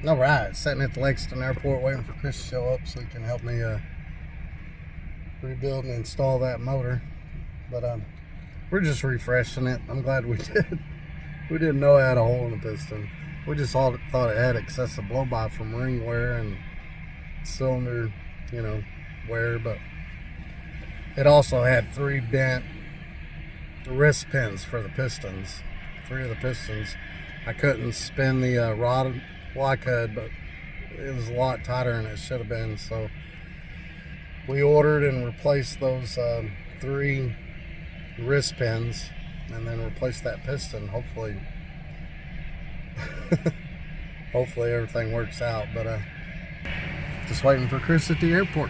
All right, sitting at the Lexington Airport waiting for Chris to show up so he can help me rebuild and install that motor. But we're just refreshing it. I'm glad we did. We didn't know it had a hole in the piston. We just all thought it had excessive blow-by from ring wear and cylinder, wear, but it also had 3 bent wrist pins for the pistons. 3 of the pistons. I couldn't spin the rod. Well, I could, but it was a lot tighter than it should have been. So we ordered and replaced those 3 wrist pins, and then replaced that piston. Hopefully, hopefully everything works out. But just waiting for Chris at the airport.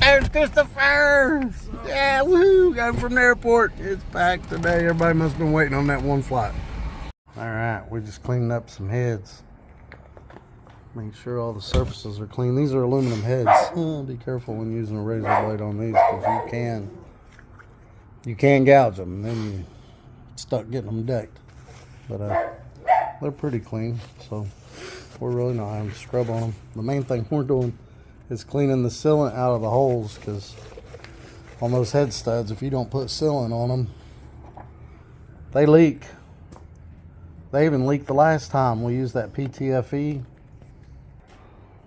There's Christopher! Yeah, woohoo! Got him from the airport. It's packed today. Everybody must have been waiting on that one flight. Alright, we just cleaned up some heads. Make sure all the surfaces are clean. These are aluminum heads. Be careful when using a razor blade on these, because you can gouge them and then you're stuck getting them decked. But they're pretty clean, so we're really not having to scrub on them. The main thing we're doing is cleaning the sealant out of the holes, because on those head studs, if you don't put sealant on them, they leak. They even leaked the last time we used that PTFE.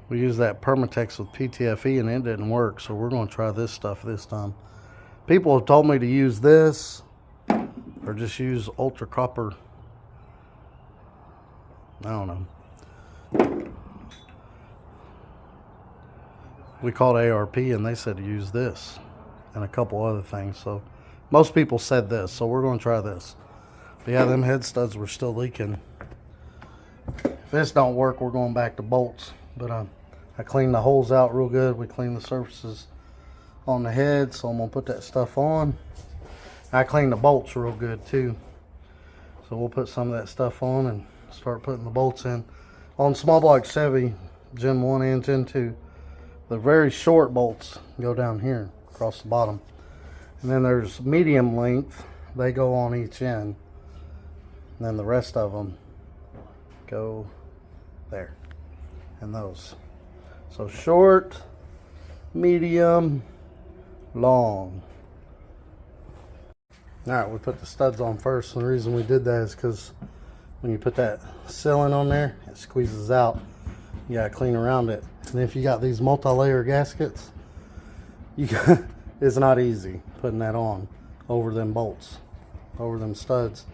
We used that Permatex with PTFE and it didn't work, so we're going to try this stuff this time. People have told me to use this or just use ultra copper. I don't know. We called ARP and they said to use this and a couple other things. So most people said this, so we're going to try this. But yeah, them head studs were still leaking. If this don't work, we're going back to bolts. But I cleaned the holes out real good. We cleaned the surfaces on the head, so I'm going to put that stuff on. I cleaned the bolts real good too. So we'll put some of that stuff on and start putting the bolts in. On small block Chevy, Gen 1 and Gen 2, the very short bolts go down here across the bottom. And then there's medium length. They go on each end. And then the rest of them go there. And those. So short, medium, long. Alright, we put the studs on first. And the reason we did that is because when you put that sealant on there, it squeezes out. You gotta clean around it. And if you got these multi-layer gaskets, it's not easy putting that on over them bolts, over them studs.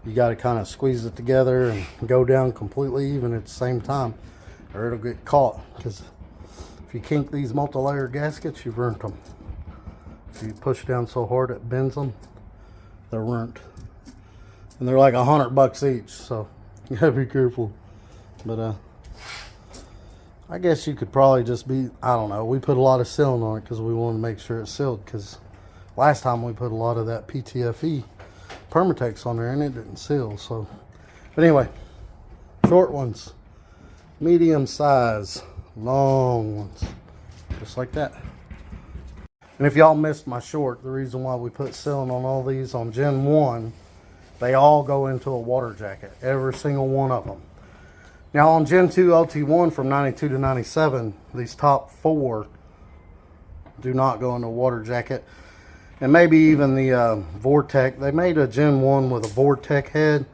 You got to kind of squeeze it together and go down completely even at the same time, or it'll get caught. Because if you kink these multi-layer gaskets, you've ruined them. If you push down so hard it bends them, they're ruined. And they're like $100 each, so you gotta be careful. But I guess you could probably just be, I don't know. We put a lot of sealant on it because we wanted to make sure it's sealed. Because last time we put a lot of that PTFE Permatex on there and it didn't seal. So, but anyway, short ones, medium size, long ones, just like that. And if y'all missed my short, the reason why we put sealant on all these on Gen 1, they all go into a water jacket, every single one of them. Now on Gen 2 LT1 from 92 to 97, these top 4 do not go into a water jacket. And maybe even the Vortec. They made a Gen 1 with a Vortec head,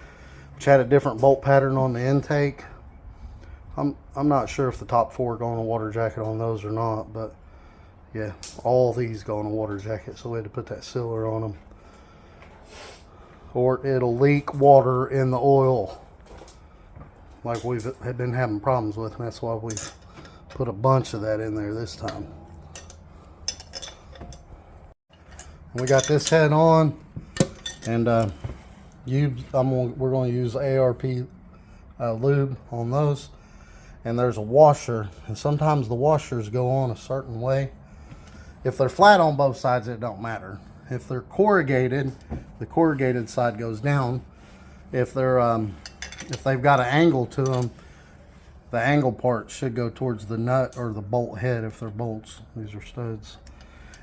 which had a different bolt pattern on the intake. I'm not sure if the top 4 go in a water jacket on those or not, but yeah, all these go in a water jacket, so we had to put that sealer on them. Or it'll leak water in the oil, like we've been having problems with, and that's why we put a bunch of that in there this time. We got this head on, and we're going to use ARP lube on those. And there's a washer, and sometimes the washers go on a certain way. If they're flat on both sides, it don't matter. If they're corrugated, the corrugated side goes down. If they're if they've got an angle to them, the angle part should go towards the nut or the bolt head if they're bolts. These are studs.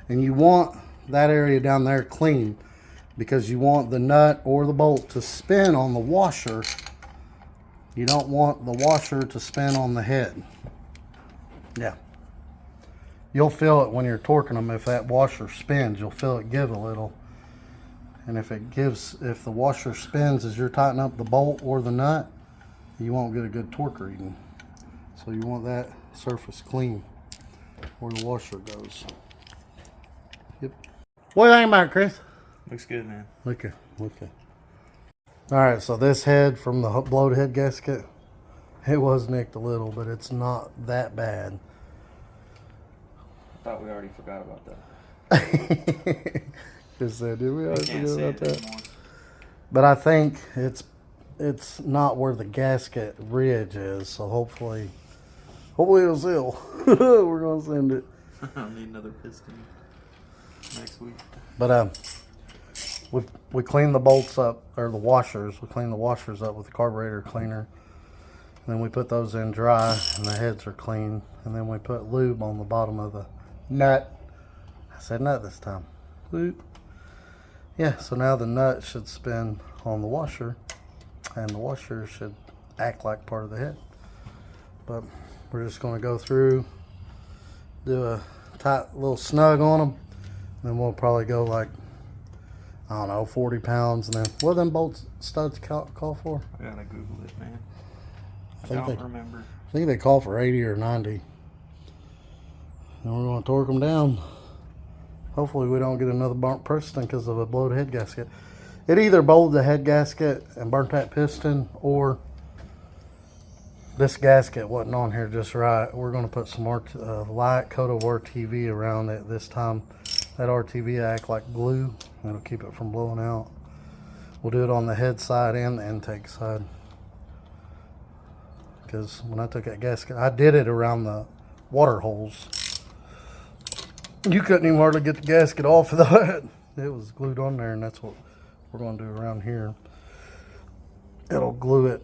And you want that area down there clean, because you want the nut or the bolt to spin on the washer You don't want the washer to spin on the head. Yeah. You'll feel it when you're torquing them. If that washer spins, you'll feel it give a little. And if the washer spins as you're tightening up the bolt or the nut, you won't get a good torque reading. So you want that surface clean where the washer goes. Yep. What do you think about it, Chris? Looks good, man. Okay. Alright, so this head from the blowed head gasket, it was nicked a little, but it's not that bad. I thought we already forgot about that. Just said, did we already forget about that? Anymore. But I think it's not where the gasket ridge is, so hopefully it'll seal. We're gonna send it. I'll need another piston next week. But we cleaned the bolts up, or the washers. We cleaned the washers up with the carburetor cleaner. And then we put those in dry, and the heads are clean. And then we put lube on the bottom of the nut. I said nut this time. Lube. Yeah, so now the nut should spin on the washer, and the washer should act like part of the head. But we're just going to go through, do a tight little snug on them, and then we'll probably go like, I don't know, 40 pounds. And then what do them bolt studs call for? I gotta Google it, man. I think don't remember. I think they call for 80 or 90. And we're going to torque them down. Hopefully we don't get another burnt piston because of a blowed head gasket. It either bowled the head gasket and burnt that piston, or this gasket wasn't on here just right. We're going to put some light coat of RTV around it this time. That RTV act like glue. It'll keep it from blowing out. We'll do it on the head side and the intake side. Because when I took that gasket, I did it around the water holes. You couldn't even hardly get the gasket off of that. It was glued on there, and that's what we're going to do around here. It'll glue it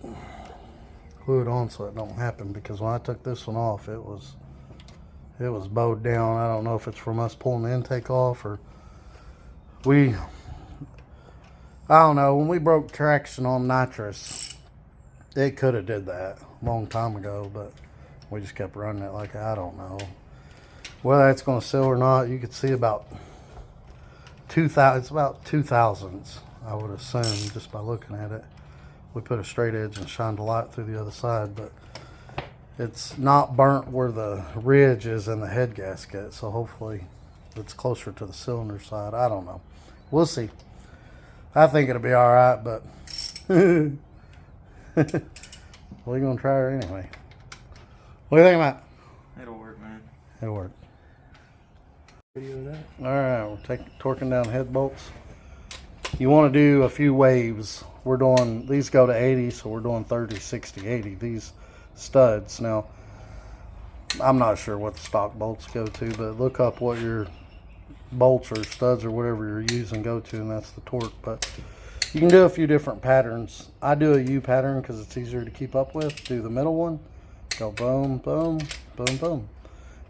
on so it don't happen, because when I took this one off, it was bowed down. I don't know if it's from us pulling the intake off, or I don't know. When we broke traction on nitrous, it could have did that a long time ago, but we just kept running it like, I don't know. Whether it's going to seal or not, you could see about 2,000. It's about 2,000s, I would assume, just by looking at it. We put a straight edge and shined a light through the other side, but it's not burnt where the ridge is in the head gasket, so hopefully it's closer to the cylinder side. I don't know. We'll see. I think it'll be all right, but we're going to try her anyway. What do you think about it? It'll work, man. It'll work. Video of that. All right, we're torquing down head bolts. You want to do a few waves. We're doing, these go to 80, so we're doing 30, 60, 80. These studs. Now, I'm not sure what the stock bolts go to, but look up what your bolts or studs or whatever you're using go to, and that's the torque. But you can do a few different patterns. I do a U pattern because it's easier to keep up with. Do the middle one. Go boom, boom, boom, boom.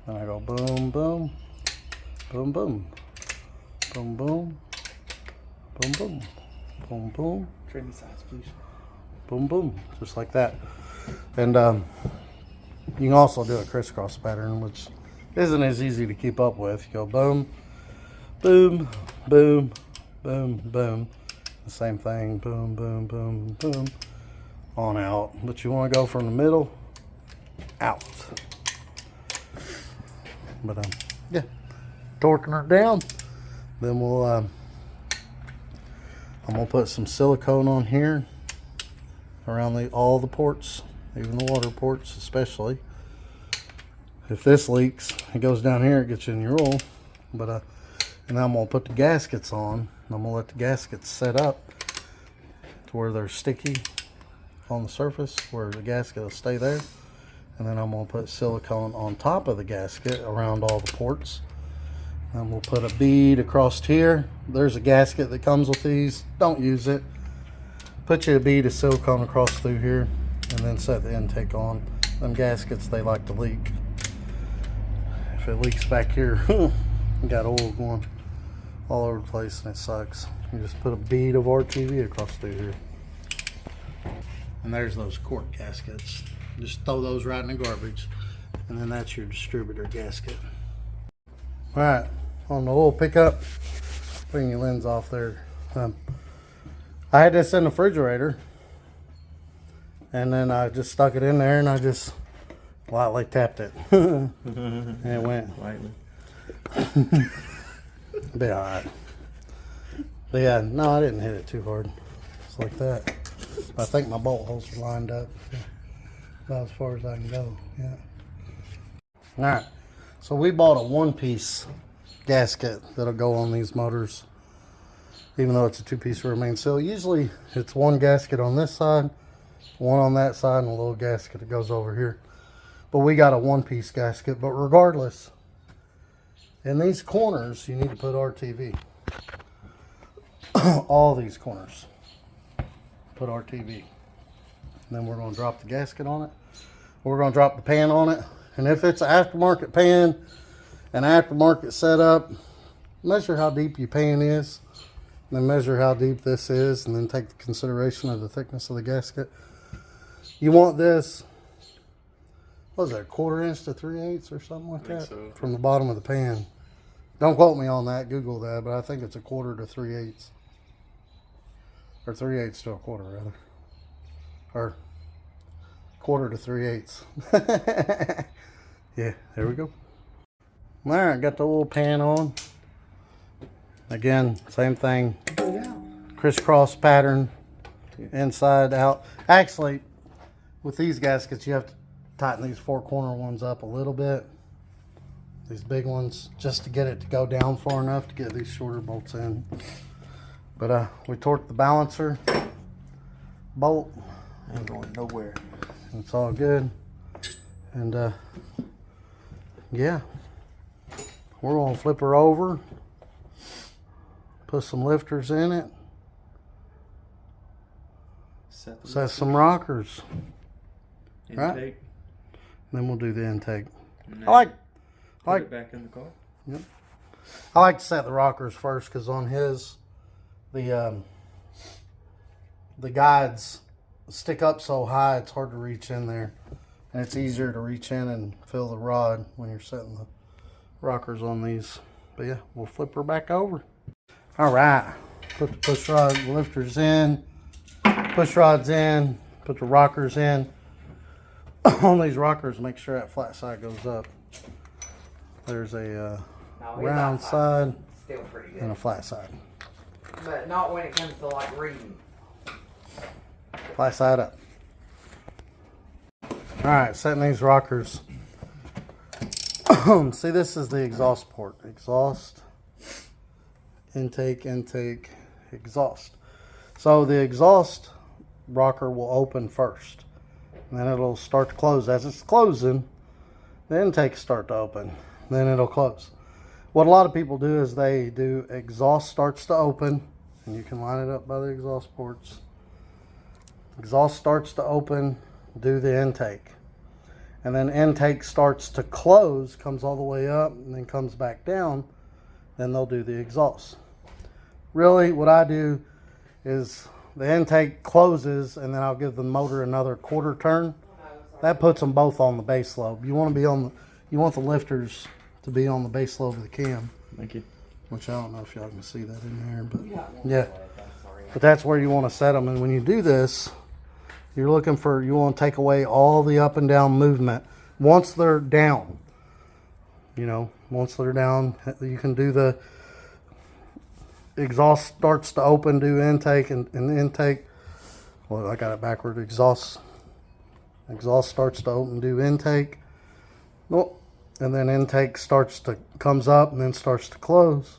And I go boom, boom, boom, boom, boom, boom, boom, boom, boom, boom. Trade me sides, please. Boom, boom, just like that. And you can also do a crisscross pattern, which isn't as easy to keep up with. You go boom, boom, boom, boom, boom. The same thing, boom, boom, boom, boom, on out. But you want to go from the middle out. But yeah, torquing her down. Then we'll I'm gonna put some silicone on here around all the ports, even the water ports especially. If this leaks, it goes down here, it gets in your oil. But and I'm gonna put the gaskets on. I'm gonna let the gaskets set up to where they're sticky on the surface, where the gasket will stay there. And then I'm gonna put silicone on top of the gasket around all the ports. And we'll put a bead across here. There's a gasket that comes with these. Don't use it. Put you a bead of silicone across through here, and then set the intake on. Them gaskets, they like to leak. If it leaks back here, you got oil going all over the place, and it sucks. You just put a bead of RTV across through here. And there's those quart gaskets. Just throw those right in the garbage. And then that's your distributor gasket. All right, on the oil pickup, bring your lens off there. I had this in the refrigerator, and then I just stuck it in there, and I just lightly tapped it, and it went. Lightly. Be all right. But yeah, no, I didn't hit it too hard. It's like that. I think my bolt holes are lined up about as far as I can go. Yeah. All right. So we bought a one-piece gasket that'll go on these motors, even though it's a two-piece rear main seal. Usually it's one gasket on this side, one on that side, and a little gasket that goes over here. But we got a one-piece gasket. But regardless, in these corners, you need to put RTV. All these corners, put RTV. And then we're going to drop the gasket on it. We're going to drop the pan on it. And if it's an aftermarket pan, an aftermarket setup, measure how deep your pan is. And then measure how deep this is. And then take the consideration of the thickness of the gasket. You want this, what was that, 1/4 inch to 3/8 or something like that? So. From the bottom of the pan. Don't quote me on that. Google that. But I think it's 1/4 to 3/8. Or 3/8 to 1/4 rather. Or 1/4 to 3/8. Yeah, there we go. All right, got the little pan on. Again, same thing. Crisscross pattern, inside out. Actually, with these gaskets, you have to tighten these four corner ones up a little bit. These big ones, just to get it to go down far enough to get these shorter bolts in. But we torqued the balancer bolt. Ain't going nowhere. It's all good. And yeah, we're gonna flip her over, put some lifters in it, set some rockers, intake, right? Then we'll do the intake. And I like it back in the car. Yep. I like to set the rockers first because on his the guides stick up so high it's hard to reach in there, and it's easier to reach in and feel the rod when you're setting the rockers on these. But yeah, we'll flip her back over. All right, put the push rod lifters in, push rods in, put the rockers in. On these rockers, make sure that flat side goes up. There's a round side Still pretty good. and a flat side. But not when it comes to like reading. Flat side up. Alright, setting these rockers. See, this is the exhaust port. Exhaust, intake, intake, exhaust. So the exhaust rocker will open first. And then it'll start to close. As it's closing, the intake start to open. Then it'll close. What a lot of people do is they do exhaust starts to open. And you can line it up by the exhaust ports. Exhaust starts to open, do the intake. And then intake starts to close, comes all the way up, and then comes back down. Then they'll do the exhaust. Really, what I do is the intake closes, and then I'll give the motor another quarter turn. That puts them both on the base lobe. You want to be on the, you want the lifters to be on the base lobe of the cam. Thank you. Which I don't know if y'all can see that in there, but yeah. But that's where you want to set them. And when you do this, you're looking for, you want to take away all the up and down movement. Once they're down, you know, once they're down, you can do the exhaust starts to open, do intake, and the intake, well, I got it backward. Exhaust starts to open, do intake. Oh, and then intake comes up and then starts to close.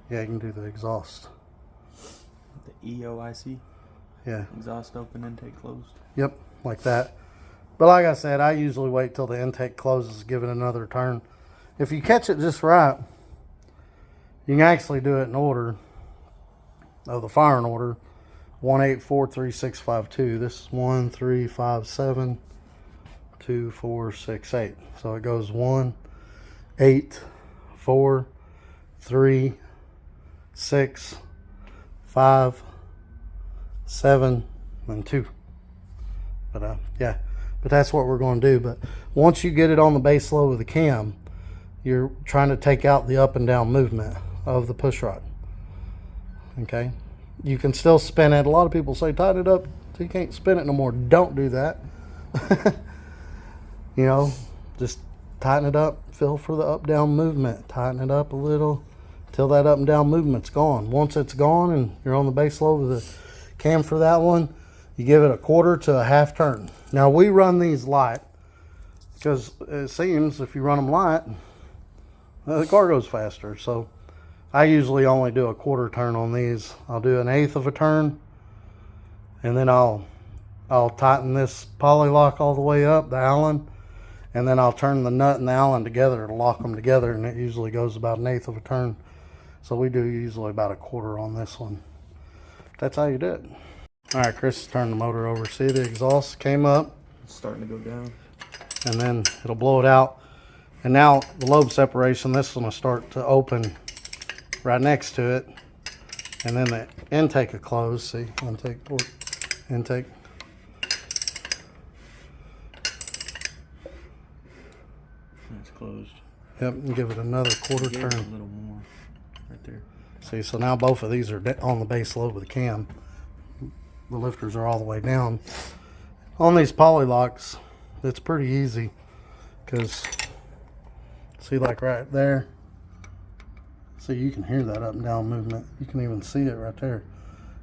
Yeah, you can do the exhaust. The EOIC. Yeah. Exhaust open, intake closed. Yep, like that. But like I said, I usually wait till the intake closes, give it another turn. If you catch it just right, you can actually do it in order of the firing order. 1 8 4 3 6 5 2. This is 1 3 5 7 2 4 6 8. So it goes 1 8 4 3 6 5 7, and 2. But yeah, but that's what we're going to do. But once you get it on the base load of the cam, you're trying to take out the up and down movement of the push rod. Okay, you can still spin it. A lot of people say tighten it up so you can't spin it no more. Don't do that. You know, just tighten it up, feel for the up down movement, tighten it up a little till that up and down movement's gone. Once it's gone and you're on the base load with the cam for that one, you give it a quarter to a half turn. Now we run these light because it seems if you run them light, the car goes faster. So I usually only do a quarter turn on these. I'll do an eighth of a turn, and then I'll tighten this poly lock all the way up, the Allen, and then I'll turn the nut and the Allen together to lock them together, and it usually goes about an eighth of a turn. So we do usually about a quarter on this one. That's how you do it. All right, Chris has turned the motor over. See, the exhaust came up. It's starting to go down. And then it'll blow it out. And now the lobe separation, this one will start to open right next to it. And then the intake will close. See, intake port, intake. It's closed. Yep, and give it another quarter Give turn. it a little more right there. See, so now both of these are on the base load with the cam. The lifters are all the way down. On these poly locks, it's pretty easy because see, like right there, see, you can hear that up and down movement. You can even see it right there.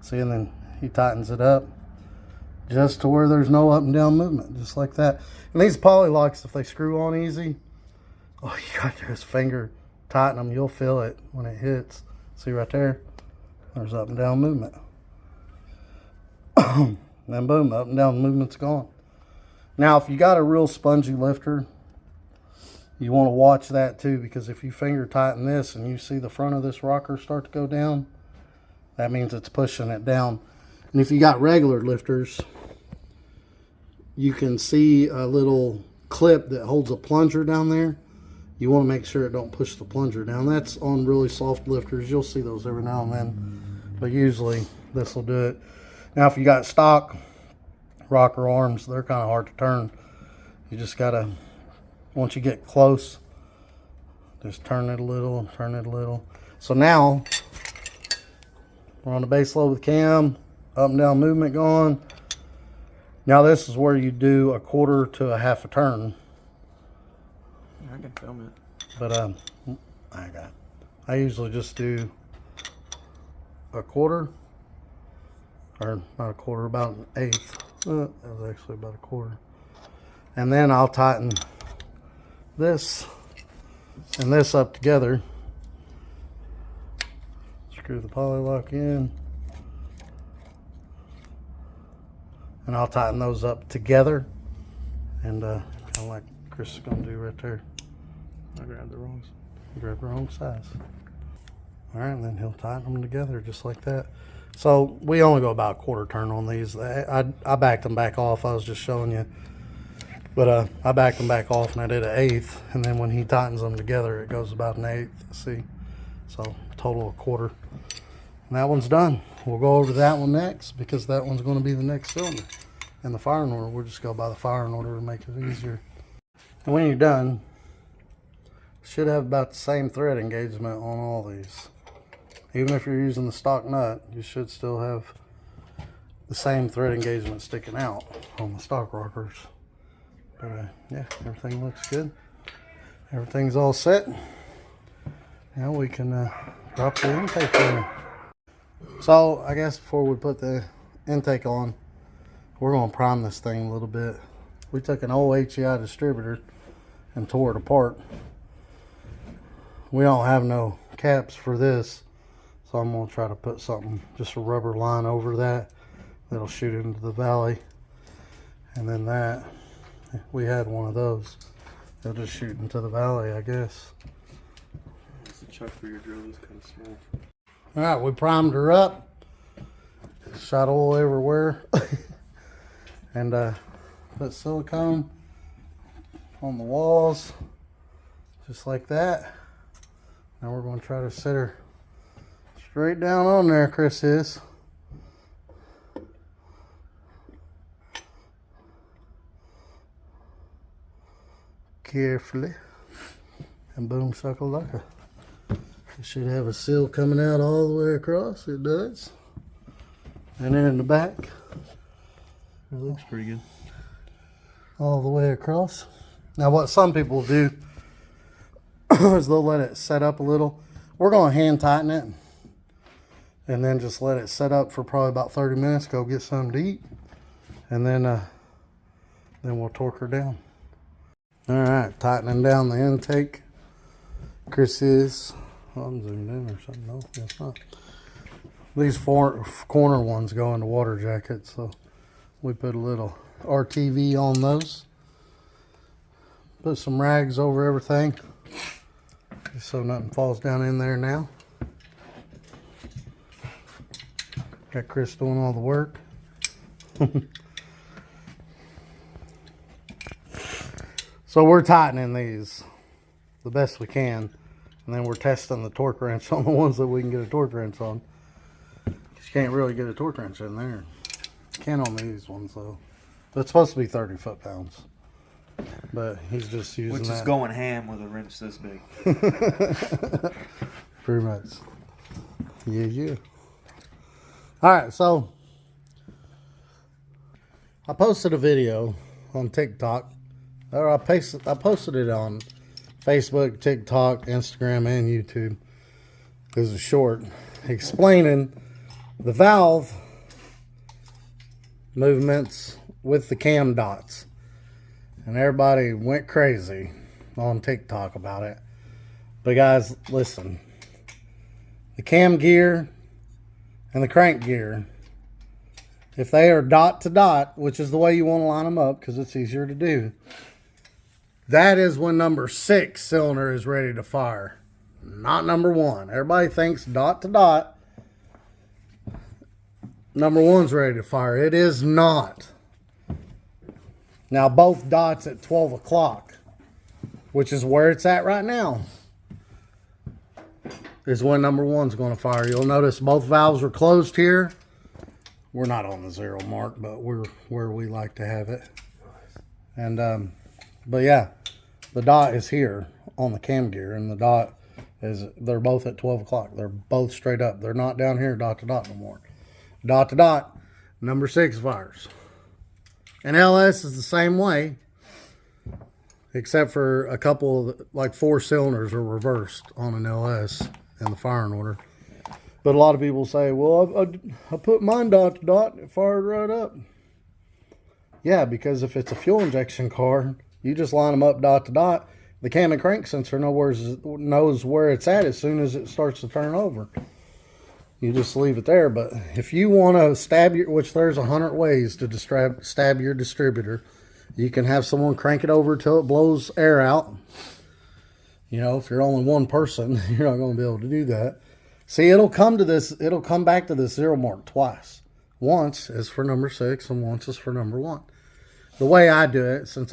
See, and then he tightens it up just to where there's no up and down movement, just like that. And these poly locks, if they screw on easy, oh, you got to just finger tighten them, you'll feel it when it hits. See right there, there's up and down movement. Then boom, up and down movement's gone. Now if you got a real spongy lifter, you want to watch that too, because if you finger tighten this and you see the front of this rocker start to go down, that means it's pushing it down. And if you got regular lifters, you can see a little clip that holds a plunger down there. You want to make sure it don't push the plunger down. That's on really soft lifters. You'll see those every now and then, but usually this will do it. Now if you got stock rocker arms, they're kind of hard to turn. You just gotta, once you get close, just turn it a little and turn it a little. So now we're on the base load with cam, up and down movement going. Now this is where you do a quarter to a half a turn. I can film it. But I usually just do a quarter, or not a quarter, about an eighth. That was actually about a quarter. And then I'll tighten this and this up together. Screw the poly lock in. And I'll tighten those up together. And kind of like Chris is going to do right there. I grabbed the wrong. Grab the wrong size. All right, and then he'll tighten them together just like that. So we only go about a quarter turn on these. I backed them back off. I was just showing you. But I backed them back off and I did an eighth. And then when he tightens them together, it goes about an eighth. See? So total a quarter. And that one's done. We'll go over to that one next because that one's going to be the next cylinder. And the firing order, we'll just go by the firing order to make it easier. And when you're done, should have about the same thread engagement on all these. Even if you're using the stock nut, you should still have the same thread engagement sticking out on the stock rockers. But yeah, everything looks good. Everything's all set. Now we can drop the intake in. So I guess before we put the intake on, we're going to prime this thing a little bit. We took an old HEI distributor and tore it apart. We don't have no caps for this, so I'm going to try to put something, just a rubber line over that that'll shoot into the valley. And then that, we had one of those. They'll just shoot into the valley, I guess. The chuck for your drill is kind of small. All right, we primed her up. Shot oil everywhere. And put silicone on the walls, just like that. Now we're going to try to set her straight down on there, Chris is. carefully. And boom shakalaka. It should have a seal coming out all the way across. It does. And then in the back, It looks pretty good. all the way across. Now what some people do is they'll let it set up a little. We're going to hand tighten it and then just let it set up for probably about 30 minutes. Go get something to eat, and then we'll torque her down. All right, tightening down the intake. Chris is, I'm zoomed in or something. No, it's not. These four corner ones go into water jackets, so we put a little RTV on those. Put some rags over everything just so nothing falls down in there now. Got Chris doing all the work. So we're tightening these the best we can, and then we're testing the torque wrench on the ones that we can get a torque wrench on. You can't really get a torque wrench in there. You can on these ones though. But it's supposed to be 30 foot-pounds. But he's just using Which that. is going ham with a wrench this big. Pretty much. Yeah. Alright, so I posted a video on TikTok. Or I posted it on Facebook, TikTok, Instagram, and YouTube. It was a short explaining the valve movements with the cam dots. And everybody went crazy on TikTok about it. But guys, listen. The cam gear and the crank gear, if they are dot to dot, which is the way you want to line them up because it's easier to do, that is when number 6 cylinder is ready to fire. Not number 1. Everybody thinks dot to dot, number 1's ready to fire. It is not. Now both dots at 12 o'clock, which is where it's at right now, is when number 1's going to fire. You'll notice both valves are closed here. We're not on the 0 mark, but we're where we like to have it. And but yeah, the dot is here on the cam gear, and the dot is, they're both at 12 o'clock. They're both straight up. They're not down here dot to dot no more. Dot to dot, number 6 fires. And LS is the same way, except for a couple of, like 4 cylinders are reversed on an LS in the firing order. But a lot of people say, well, I put mine dot to dot, it fired right up. Yeah, because if it's a fuel injection car, you just line them up dot to dot. The cam and crank sensor knows where it's at as soon as it starts to turn over. You just leave it there. But if you want to stab your, which there's 100 ways to stab your distributor, you can have someone crank it over till it blows air out. You know, if you're only one person, you're not going to be able to do that. See, it'll come back to this 0 mark twice. Once is for number 6 and once is for number 1. The way I do it, since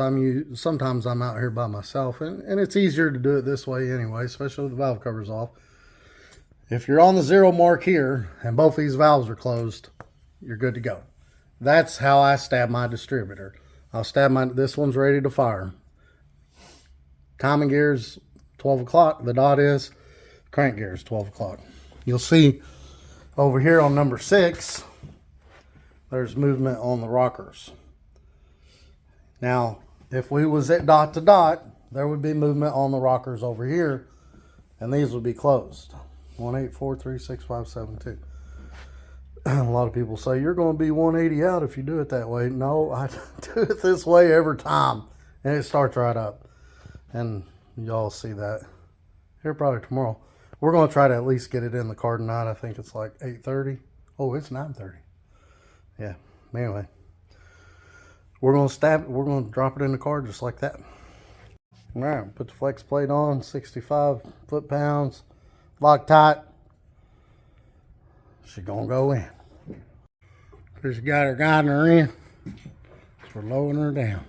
sometimes I'm out here by myself, and it's easier to do it this way anyway, especially with the valve covers off. If you're on the 0 mark here and both these valves are closed, you're good to go. That's how I stab my distributor. I'll stab this one's ready to fire. Timing gear's 12 o'clock. The dot is. Crank gear's 12 o'clock. You'll see over here on number 6, there's movement on the rockers. Now, if we was at dot to dot, there would be movement on the rockers over here, and these would be closed. 1, 8, 4, 3, 6, 5, 7, 2. A lot of people say, you're going to be 180 out if you do it that way. No, I do it this way every time, and it starts right up. And y'all see that here probably tomorrow. We're going to try to at least get it in the car tonight. I think it's like 8:30. Oh, it's 9:30. Yeah, anyway. We're going to drop it in the car just like that. All right, put the flex plate on, 65 foot-pounds, Loctite. She's going to go in. Chris got her guiding her in. So we're lowering her down.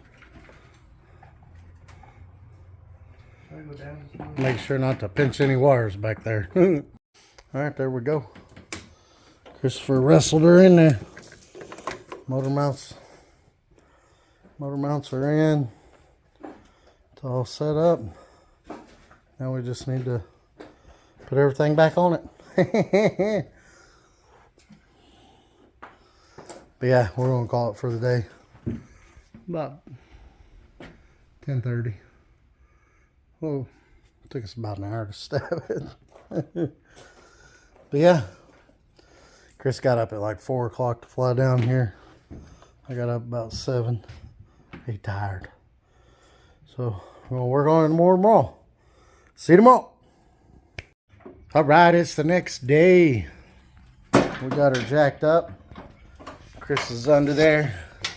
Make sure not to pinch any wires back there. All right, there we go. Christopher wrestled her in there. Motor mounts are in. It's all set up. Now we just need to put everything back on it. But yeah, we're gonna call it for the day. About 10:30. Well, it took us about an hour to stab it. But yeah, Chris got up at like 4 o'clock to fly down here. I got up about 7. He tired. So we're gonna work on it more tomorrow. See you tomorrow. All right, it's the next day. We got her jacked up. Chris is under there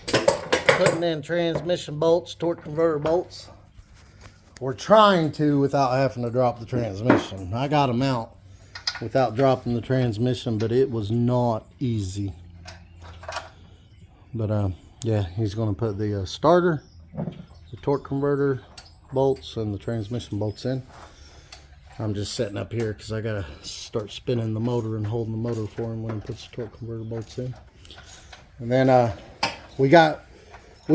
putting in transmission bolts, torque converter bolts. We're trying to without having to drop the transmission. I got them out without dropping the transmission, but it was not easy. But yeah, he's going to put the starter, the torque converter bolts, and the transmission bolts in. I'm just setting up here because I got to start spinning the motor and holding the motor for him when he puts the torque converter bolts in. And then we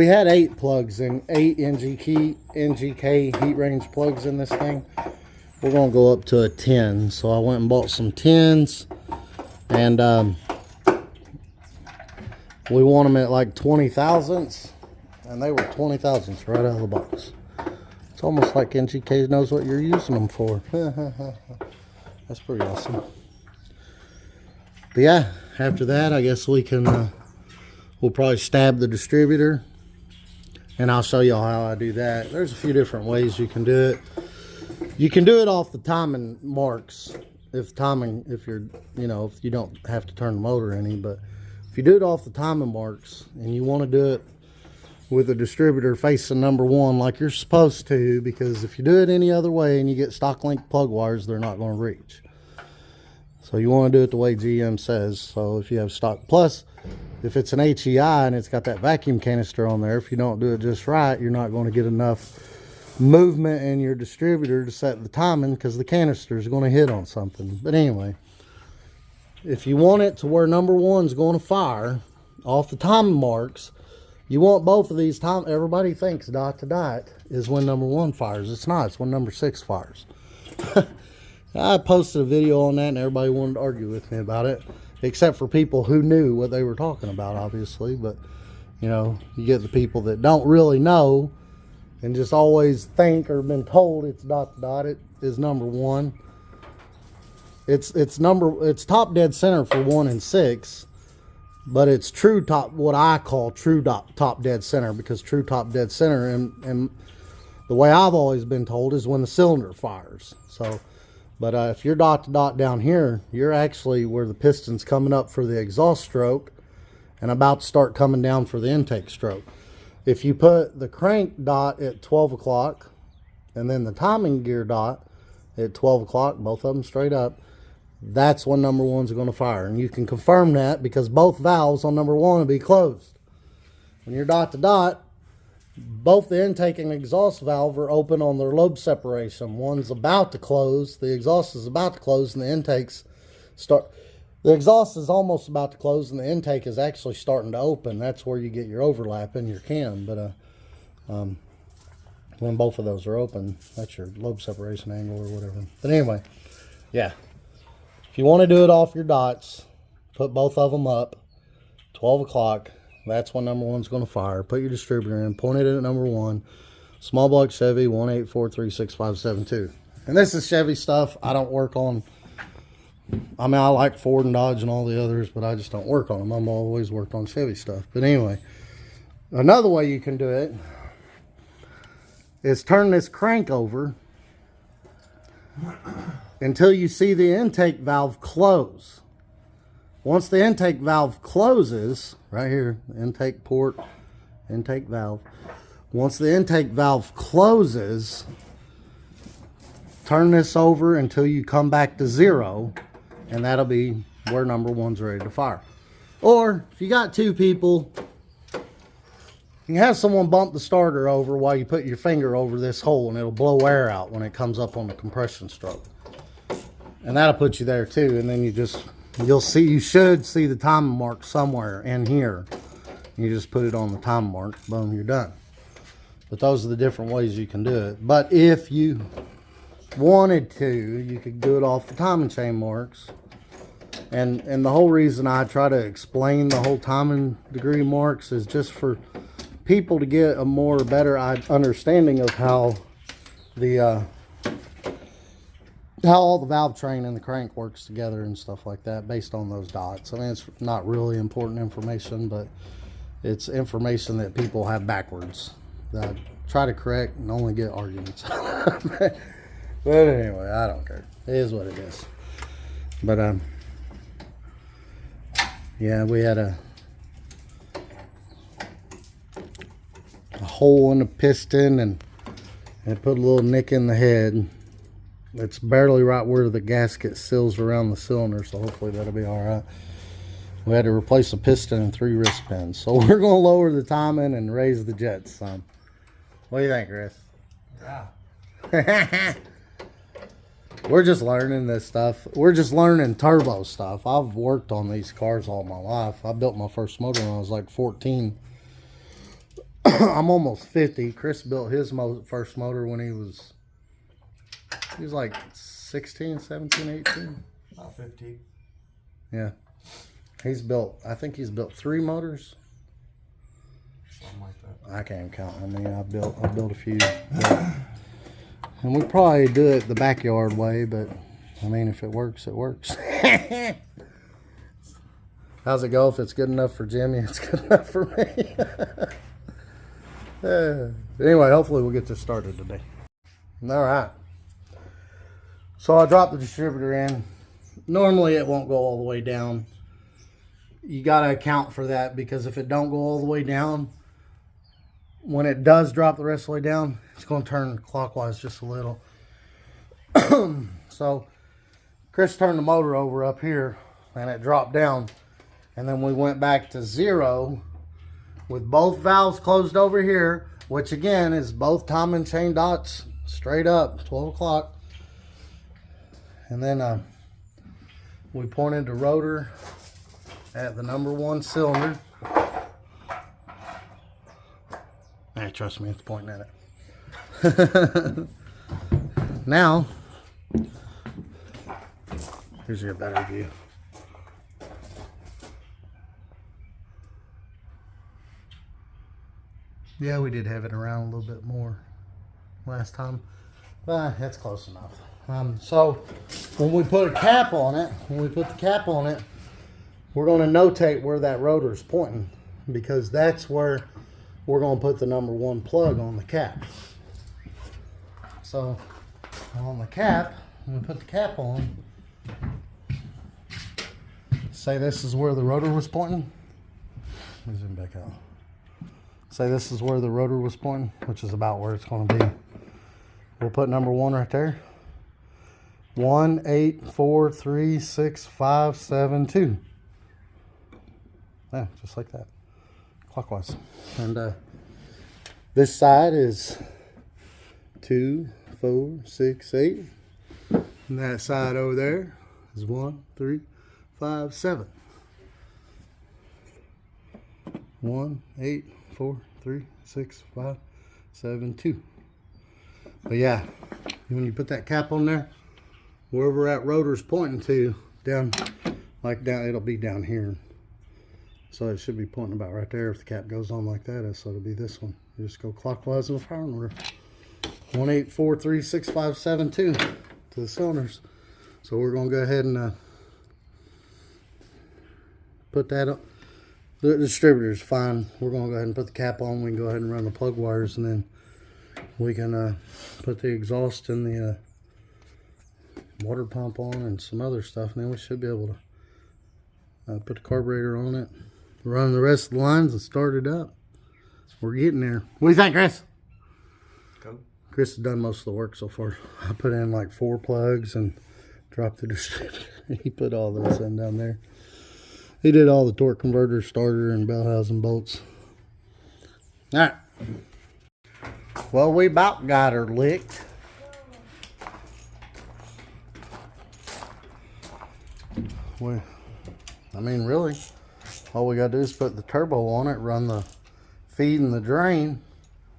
had 8 plugs in, 8 NGK heat range plugs in this thing. We're gonna go up to a 10. So I went and bought some 10s, and we want them at like 20 thousandths, and they were 20 thousandths right out of the box. It's almost like NGK knows what you're using them for. That's pretty awesome. But yeah, after that, I guess we can. We'll probably stab the distributor, and I'll show y'all how I do that. There's a few different ways you can do it. You can do it off the timing marks if you're, if you don't have to turn the motor any. But if you do it off the timing marks and you want to do it with a distributor facing number 1 like you're supposed to, because if you do it any other way and you get stock link plug wires, they're not going to reach. So you want to do it the way GM says. So if you have stock, plus if it's an HEI and it's got that vacuum canister on there, if you don't do it just right, you're not going to get enough movement in your distributor to set the timing, because the canister is going to hit on something. But anyway, if you want it to where number 1's going to fire off the timing marks, you want both of these time. Everybody thinks dot to dot is when number 1 fires. It's not. It's when number 6 fires. I posted a video on that and everybody wanted to argue with me about it, except for people who knew what they were talking about, obviously. But you get the people that don't really know and just always think or been told it's dot to dot. It is number 1. It's top dead center for 1 and 6, but it's true top, what I call true top dead center, because true top dead center and the way I've always been told is when the cylinder fires. So but if you're dot to dot down here, you're actually where the piston's coming up for the exhaust stroke and about to start coming down for the intake stroke. If you put the crank dot at 12 o'clock and then the timing gear dot at 12 o'clock, both of them straight up, that's when number 1's are going to fire. And you can confirm that because both valves on number 1 will be closed. When you're dot to dot, both the intake and exhaust valve are open on their lobe separation. One's about to close, the exhaust is about to close, and the intakes start. The exhaust is almost about to close, and the intake is actually starting to open. That's where you get your overlap in your cam. But when both of those are open, that's your lobe separation angle or whatever. But anyway, yeah. If you want to do it off your dots, put both of them up, 12 o'clock. That's when number 1's going to fire. Put your distributor in, point it at number 1. Small block Chevy 184366572. And this is Chevy stuff. I don't work on. I mean, I like Ford and Dodge and all the others, but I just don't work on them. I've always worked on Chevy stuff. But anyway, another way you can do it is turn this crank over until you see the intake valve close. Once the intake valve closes, right here, intake port, intake valve. Once the intake valve closes, turn this over until you come back to 0, and that'll be where number 1's ready to fire. Or if you got 2 people, you can have someone bump the starter over while you put your finger over this hole, and it'll blow air out when it comes up on the compression stroke. And that'll put you there too, and then you should see the timing mark somewhere in here. You just put it on the timing mark, boom, you're done. But those are the different ways you can do it. But if you wanted to, you could do it off the timing chain marks. And the whole reason I try to explain the whole timing degree marks is just for people to get a better understanding of how how all the valve train and the crank works together and stuff like that based on those dots. I mean, it's not really important information, but it's information that people have backwards that I try to correct and only get arguments. But anyway, I don't care. It is what it is. But yeah, we had a hole in the piston and put a little nick in the head. It's barely right where the gasket seals around the cylinder, so hopefully that'll be all right. We had to replace the piston and 3 wrist pins, so we're going to lower the timing and raise the jets some. What do you think, Chris? Yeah. We're just learning this stuff. We're just learning turbo stuff. I've worked on these cars all my life. I built my first motor when I was like 14. I'm almost 50. Chris built his first motor when he was like 16, 17, 18. About 15. Yeah. I think he's built 3 motors. Something like that. I can't count. I mean, I built a few. And we probably do it the backyard way, but I mean, if it works, it works. How's it go? If it's good enough for Jimmy, it's good enough for me. Anyway, hopefully we'll get this started today. All right. So I dropped the distributor in. Normally it won't go all the way down. You got to account for that, because if it don't go all the way down, when it does drop the rest of the way down, it's going to turn clockwise just a little. So Chris turned the motor over up here and it dropped down, and then we went back to 0 with both valves closed over here, which again is both timing chain dots straight up 12 o'clock. And then we pointed the rotor at the number 1 cylinder. Hey, trust me, it's pointing at it. Now, here's your better view. Yeah, we did have it around a little bit more last time. But that's close enough. So when we put the cap on it, we're going to notate where that rotor is pointing, because that's where we're going to put the number 1 plug on the cap. So on the cap, when we put the cap on, say this is where the rotor was pointing. Let me zoom back out. Say this is where the rotor was pointing, which is about where it's going to be. We'll put number 1 right there. 1, 8, 4, 3, 6, 5, 7, 2. Yeah, just like that. Clockwise. And this side is 2, 4, 6, 8. And that side over there is 1, 3, 5, 7. 1, 8, 4, 3, 6, 5, 7, 2. But yeah, when you put that cap on there, wherever that rotor's pointing to, down, it'll be down here. So it should be pointing about right there. If the cap goes on like that, so it'll be this one. You just go clockwise in the firing order. 1, 8, 4, 3, 6, 5, 7, 2 to the cylinders. So we're going to go ahead and put that up. The distributor is fine. We're going to go ahead and put the cap on. We can go ahead and run the plug wires, and then we can put the exhaust and the water pump on and some other stuff, and then we should be able to put the carburetor on it, run the rest of the lines, and start it up. We're getting there. What do you think, Chris? Go. Chris has done most of the work so far. I put in like 4 plugs and dropped the distributor. He put all those in down there. He did all the torque converter, starter, and bell housing bolts. All right. Well, we about got her licked. I mean, really, all we gotta do is put the turbo on it, run the feed and the drain,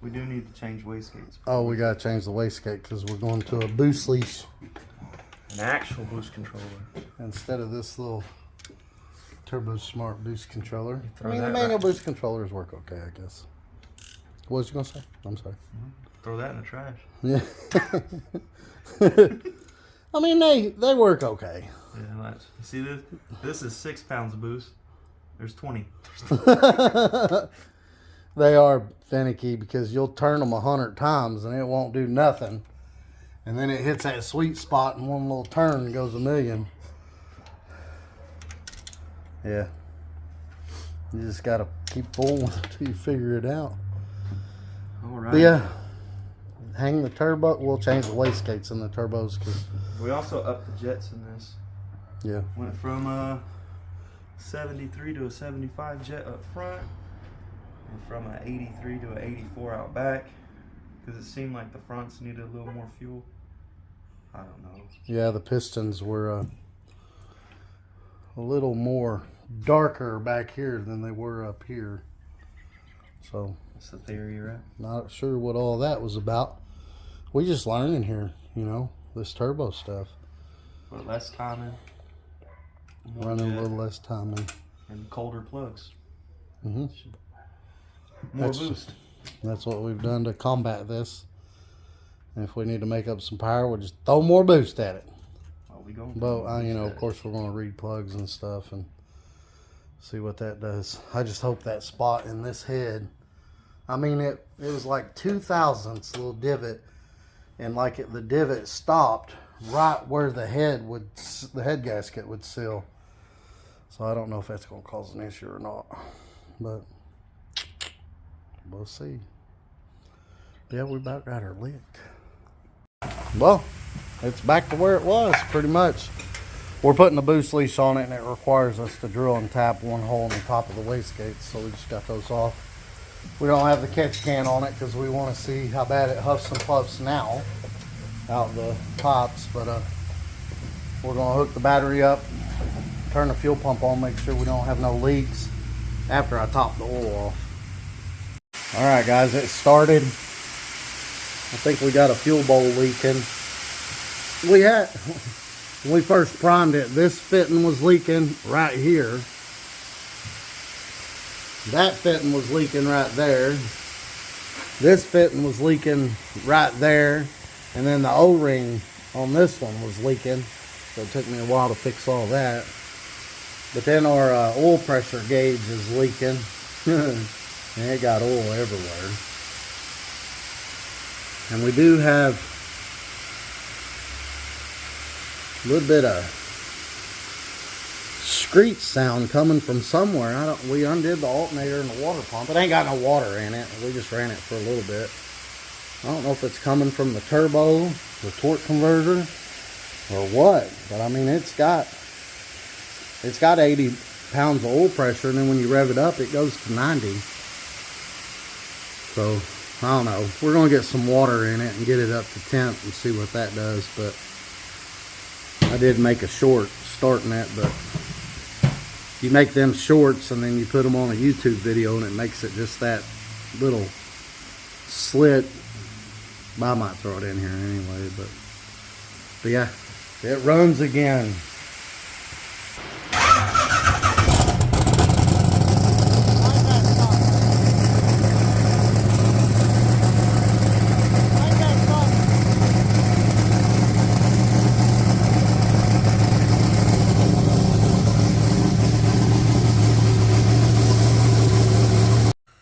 We do need to change wastegates. Oh, we gotta change the wastegate because we're going to a boost leash An actual boost controller. instead of this little Turbo Smart boost controller. I Throw mean, the that manual back. boost controllers work okay, I guess. What was you gonna say? I'm sorry. Throw that in the trash. Yeah. I mean, they work okay. Yeah, watch. You see this? This is 6 pounds of boost. There's 20. They are finicky because you'll turn them 100 times and it won't do nothing. And then it hits that sweet spot and one little turn and goes a million. Yeah. You just gotta keep fooling until you figure it out. All right. But yeah, hang the turbo. We'll change the wastegates in the turbos because We also upped the jets in this. yeah, Went from a 73 to a 75 jet up front, and from an 83 to an 84 out back, because it seemed like the fronts needed a little more fuel. I don't know. yeah. The pistons were a little more darker back here than they were up here. So That's the theory, right? not sure what all that was about. We just learning here, you know, this turbo stuff. But less timing. more Running jet, a little less time in. and colder plugs. Mm-hmm. More That's boost. That's what we've done to combat this. And if we need to make up some power, we'll just throw more boost at it. Oh, we going. But you know, of course, we're going to read plugs and stuff and see what that does. I just hope that spot in this head. I mean, it was like 2/1000ths little divot, and like the divot stopped right where the head gasket would seal. So I don't know if that's going to cause an issue or not, but we'll see. Yeah, we about got her licked. Well, it's back to where it was pretty much. We're putting a boost leash on it, and it requires us to drill and tap one hole in the top of the wastegate, so we just got those off. We don't have the catch can on it because we want to see how bad it huffs and puffs now out the pipes, but we're going to hook the battery up, turn the fuel pump on, make sure we don't have no leaks after I top the oil off. All right, guys, it started. I think we got a fuel bowl leaking. When we first primed it, this fitting was leaking right here. That fitting was leaking right there. This fitting was leaking right there. And then the O-ring on this one was leaking. So it took me a while to fix all that. But then our oil pressure gauge is leaking. And it got oil everywhere. And we do have a little bit of screech sound coming from somewhere. We undid the alternator and the water pump. It ain't got no water in it. We just ran it for a little bit. I don't know if it's coming from the turbo, the torque converter, or what. But I mean, it's got 80 pounds of oil pressure, and then when you rev it up, it goes to 90. So I don't know. We're gonna get some water in it and get it up to temp and see what that does. But I did make a short starting it, but you make them shorts and then you put them on a YouTube video and it makes it just that little slit. I might throw it in here anyway, but yeah, it runs again.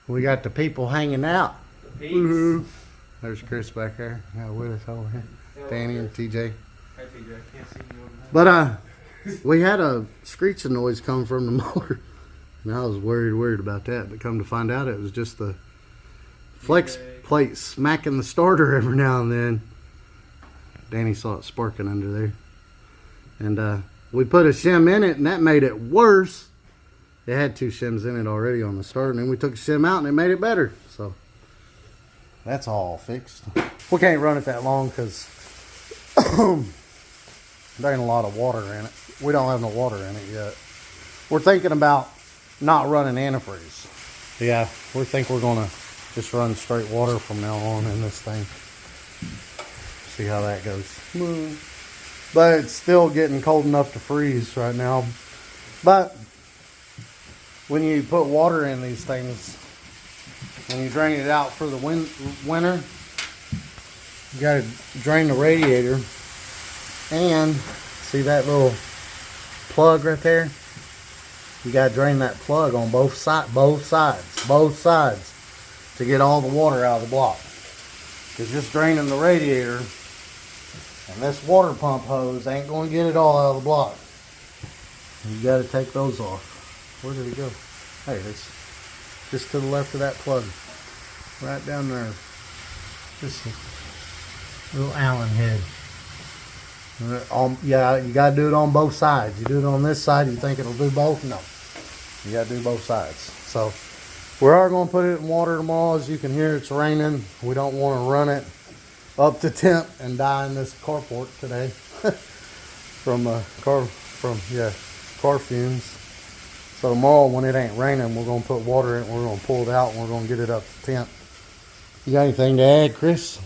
We got the people hanging out. Woohoo. There's Chris back there. Yeah, with us over here. Danny and TJ. Hey, TJ, I can't see you over there. But we had a screeching noise come from the motor. And I was worried about that. But come to find out, it was just the flex plate smacking the starter every now and then. Danny saw it sparking under there. And we put a shim in it, and that made it worse. It had 2 shims in it already on the starter, and then we took a shim out, and it made it better. So that's all fixed. We can't run it that long because there ain't a lot of water in it. We don't have no water in it yet. We're thinking about not running antifreeze. Yeah, we think we're gonna Just run straight water from now on in this thing. See how that goes. But it's still getting cold enough to freeze right now. But when you put water in these things, when you drain it out for the winter, you gotta drain the radiator. And see that little plug right there? You gotta drain that plug on both sides to get all the water out of the block. Because just draining the radiator and this water pump hose ain't gonna get it all out of the block. You gotta take those off. Where did it go? Hey, it's just to the left of that plug. Right down there. Just a little Allen head. Yeah, you gotta do it on both sides. You do it on this side, you think it'll do both? No. You gotta do both sides. So we are gonna put it in water tomorrow. As you can hear, it's raining. We don't want to run it up to temp and die in this carport today from car fumes. So tomorrow, when it ain't raining, we're gonna put water in it. We're gonna pull it out and we're gonna get it up to temp. You got anything to add, Chris?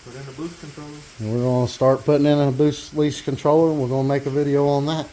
Put in the boost controller. And we're gonna start putting in a boost leash controller. We're gonna make a video on that.